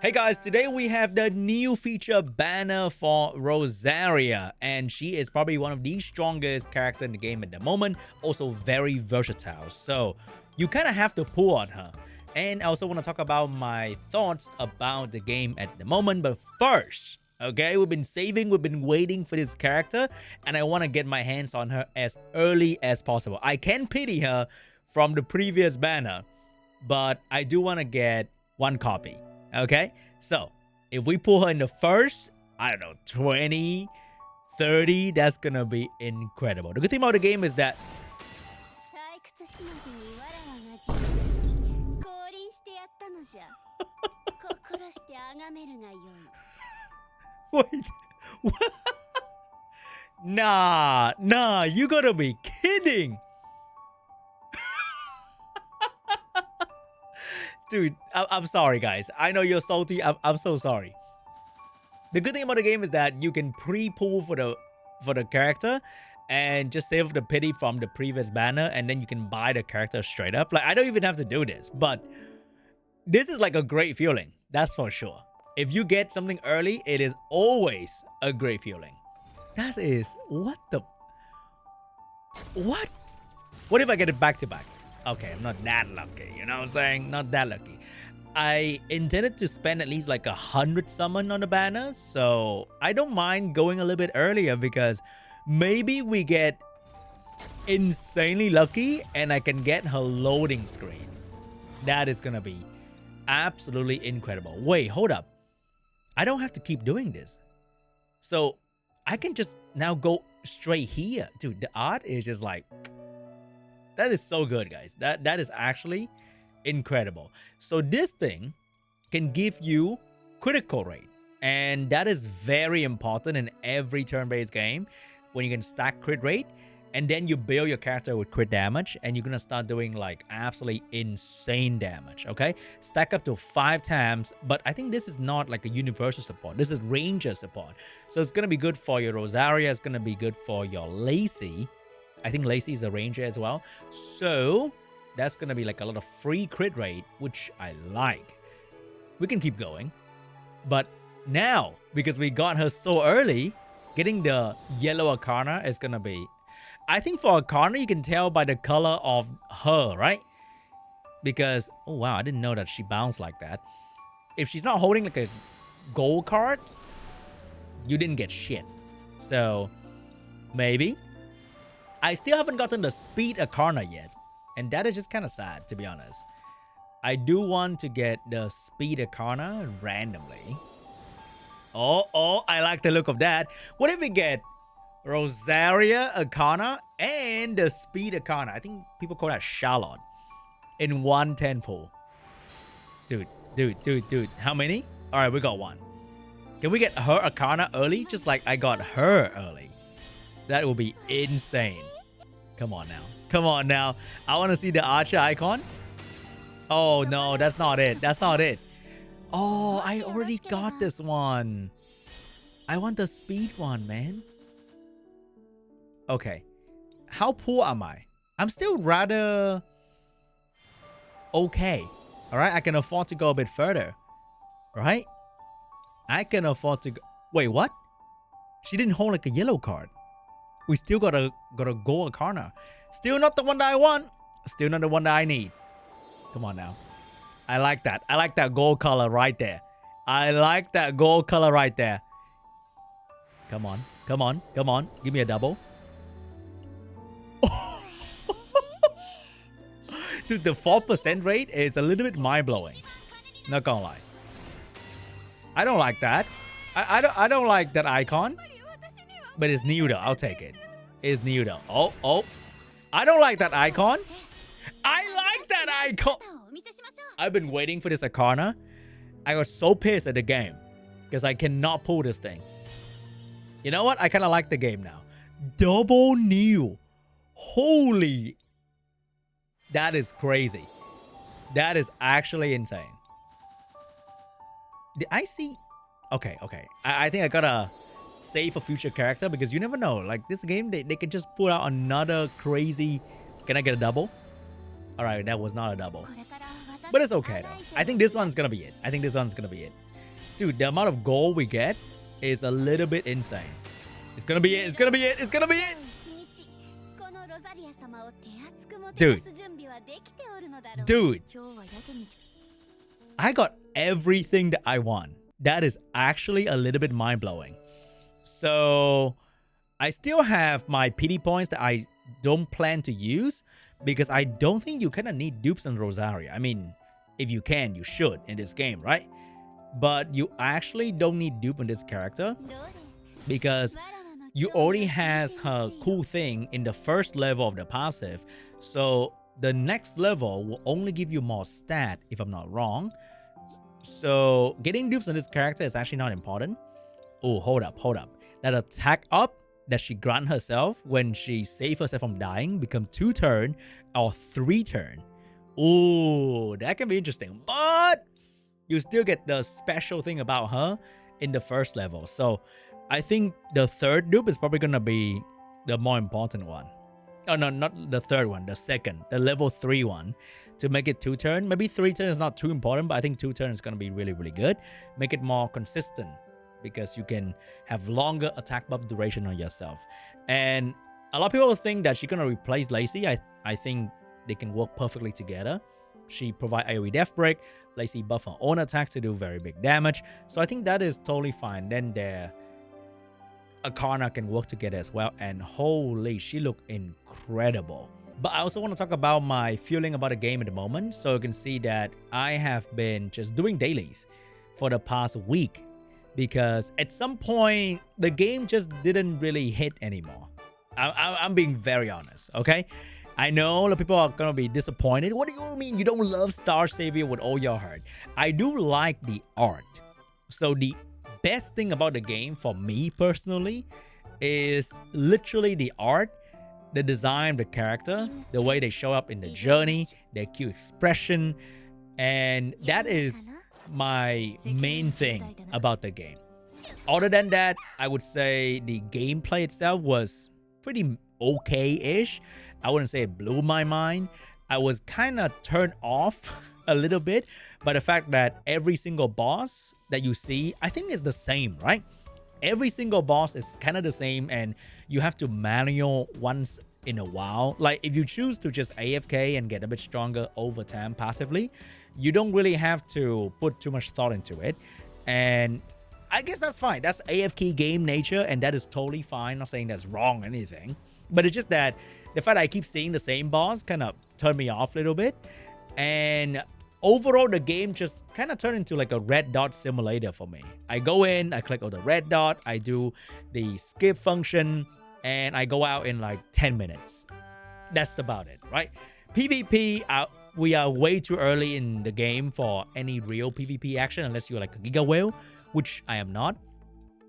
Hey guys, today we have the new feature banner for Rosaria, and she is probably one of the strongest characters in the game at the moment, also very versatile, so you kind of have to pull on her. And I also want to talk about my thoughts about the game at the moment, but first, okay, we've been waiting for this character, and I want to get my hands on her as early as possible. I can pity her from the previous banner, but I do want to get one copy. Okay, so if we pull her in the first, I don't know, 20, 30, that's gonna be incredible. The good thing about the game is that wait, what? Nah, you gotta be kidding. Dude, I'm sorry, guys. I know you're salty. I'm so sorry. The good thing about the game is that you can pre-pull for the character and just save the pity from the previous banner, and then you can buy the character straight up. Like, I don't even have to do this, but this is like a great feeling. That's for sure. If you get something early, it is always a great feeling. That is... What the... What? What if I get it back to back? Okay, I'm not that lucky, you know what I'm saying? Not that lucky. I intended to spend at least like 100 summon on the banner, so I don't mind going a little bit earlier because maybe we get insanely lucky and I can get her loading screen. That is gonna be absolutely incredible. Wait, hold up. I don't have to keep doing this. So I can just now go straight here. Dude, the art is just like... That is so good, guys. That is actually incredible. So this thing can give you critical rate, and that is very important in every turn-based game when you can stack crit rate, and then you build your character with crit damage, and you're gonna start doing like absolutely insane damage. Okay, stack up to 5 times, but I think this is not like a universal support. This is ranger support, so it's gonna be good for your Rosaria. It's gonna be good for your Lacey. I think Lacey is a ranger as well. So that's going to be like a lot of free crit rate, which I like. We can keep going. But now, because we got her so early, getting the yellow Arcana is going to be... I think for Arcana, you can tell by the color of her, right? Because, oh wow, I didn't know that she bounced like that. If she's not holding like a gold card, you didn't get shit. So, maybe... I still haven't gotten the speed Arcana yet, and that is just kind of sad, to be honest. I do want to get the speed Arcana randomly. Oh, I like the look of that. What if we get Rosaria Arcana and the speed Arcana? I think people call that Charlotte in one 10 pull. Dude. How many? All right, we got one. Can we get her Arcana early? Just like I got her early. That will be insane. Come on now. Come on now. I want to see the archer icon. Oh, no. That's not it. That's not it. Oh, I already got this one. I want the speed one, man. Okay. How poor am I? I'm still rather... okay. Alright, I can afford to go a bit further. Right? I can afford to go... Wait, what? She didn't hold like a yellow card. We still got a gold Arcana. Still not the one that I want. Still not the one that I need. Come on now. I like that. I like that gold color right there. I like that gold color right there. Come on. Come on. Come on. Give me a double. Dude, the 4% rate is a little bit mind-blowing. Not gonna lie. I don't like that. I don't like that icon. But it's new though. I'll take it. It's new though. Oh. I don't like that icon. I like that icon. I've been waiting for this Arcana. I got so pissed at the game because I cannot pull this thing. You know what? I kind of like the game now. Double new. Holy. That is crazy. That is actually insane. Did I see? Okay. I think I gotta save a future character because you never know. Like this game, they can just pull out another crazy... Can I get a double? Alright, that was not a double. But it's okay though. I think this one's gonna be it. I think this one's gonna be it. Dude, the amount of gold we get is a little bit insane. It's gonna be it. It's gonna be it. It's gonna be it. Dude. Dude. I got everything that I want. That is actually a little bit mind-blowing. So I still have my pity points that I don't plan to use because I don't think you kind of need dupes on Rosaria. I mean, if you can, you should in this game, right? But you actually don't need dupe on this character because you already has her cool thing in the first level of the passive. So the next level will only give you more stat, if I'm not wrong. So getting dupes on this character is actually not important. Oh, hold up. That attack up that she grant herself when she save herself from dying become 2 turn or 3 turn. Oh, that can be interesting. But you still get the special thing about her in the first level. So I think the third dupe is probably gonna be the more important one. Oh no, not the third one, the second, the level 3 one, to make it 2 turn. Maybe 3 turn is not too important, but I think 2 turn is gonna be really, really good. Make it more consistent because you can have longer attack buff duration on yourself. And a lot of people think that she's gonna replace Lacey. I think they can work perfectly together. She provide AoE death break, Lacey buff her own attacks to do very big damage. So I think that is totally fine. Then their Arcana can work together as well, and holy, she looked incredible. But I also want to talk about my feeling about the game at the moment. So you can see that I have been just doing dailies for the past week because at some point the game just didn't really hit anymore. I'm being very honest, okay? I know a lot of people are gonna be disappointed. What do you mean you don't love Star Savior with all your heart? I do like the art. So the best thing about the game for me personally is literally the art, the design of the character, the way they show up in the journey, their cute expression, and that is my main thing about the game. Other than that, I would say the gameplay itself was pretty okay-ish. I wouldn't say it blew my mind. I was kind of turned off a little bit by the fact that every single boss that you see, I think is the same, right? Every single boss is kind of the same, and you have to manual once in a while. Like if you choose to just AFK and get a bit stronger over time passively, you don't really have to put too much thought into it. And I guess that's fine. That's AFK game nature, and that is totally fine. I'm not saying that's wrong or anything, but it's just that the fact that I keep seeing the same boss kind of turned me off a little bit. And overall, the game just kind of turned into like a red dot simulator for me. I go in, I click on the red dot, I do the skip function, and I go out in like 10 minutes. That's about it, right? PvP, we are way too early in the game for any real PvP action unless you're like a Giga Whale, which I am not.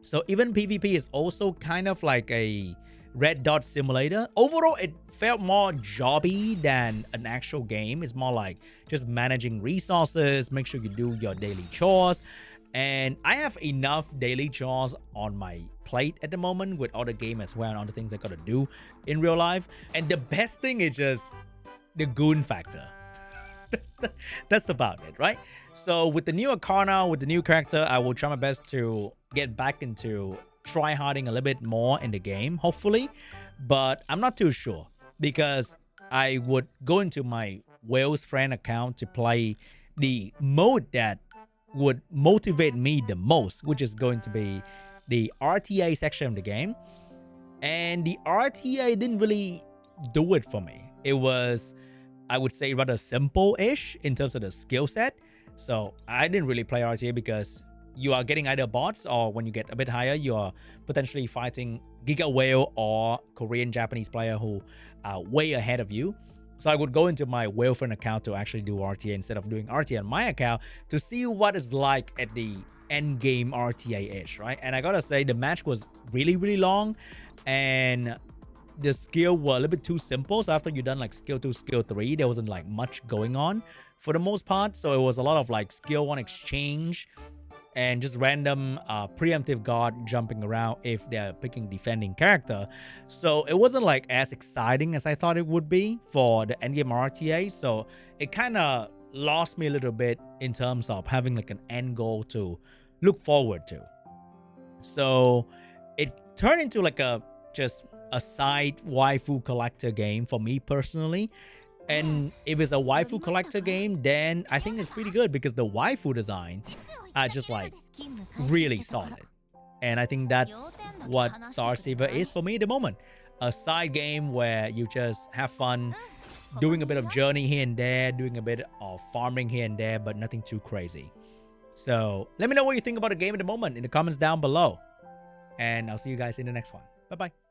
So even PvP is also kind of like a red dot simulator. Overall, it felt more jobby than an actual game. It's more like just managing resources, make sure you do your daily chores. And I have enough daily chores on my plate at the moment with all the game as well and all the things I gotta do in real life. And the best thing is just the goon factor. That's about it, right? So with the new Arcana, with the new character, I will try my best to get back into try-harding a little bit more in the game, hopefully. But I'm not too sure because I would go into my Wales friend account to play the mode that would motivate me the most, which is going to be the RTA section of the game. And the RTA didn't really do it for me. It was, I would say, rather simple-ish in terms of the skill set. So I didn't really play RTA because you are getting either bots, or when you get a bit higher, you are potentially fighting Giga Whale or Korean Japanese player who are way ahead of you. So I would go into my Whale friend account to actually do RTA instead of doing RTA on my account to see what it's like at the end game RTA-ish, right? And I gotta say, the match was really, really long, and the skill were a little bit too simple. So after you're done like skill 2, skill 3, there wasn't like much going on for the most part. So it was a lot of like skill 1 exchange and just random preemptive guard jumping around if they're picking defending character. So it wasn't like as exciting as I thought it would be for the endgame RTA. So it kind of lost me a little bit in terms of having like an end goal to look forward to. So it turned into like just a side waifu collector game for me personally. And if it's a waifu collector game, then I think it's pretty good because the waifu design are just like really solid. And I think that's what Star Saver is for me at the moment. A side game where you just have fun doing a bit of journey here and there, doing a bit of farming here and there, but nothing too crazy. So let me know what you think about the game at the moment in the comments down below. And I'll see you guys in the next one. Bye-bye.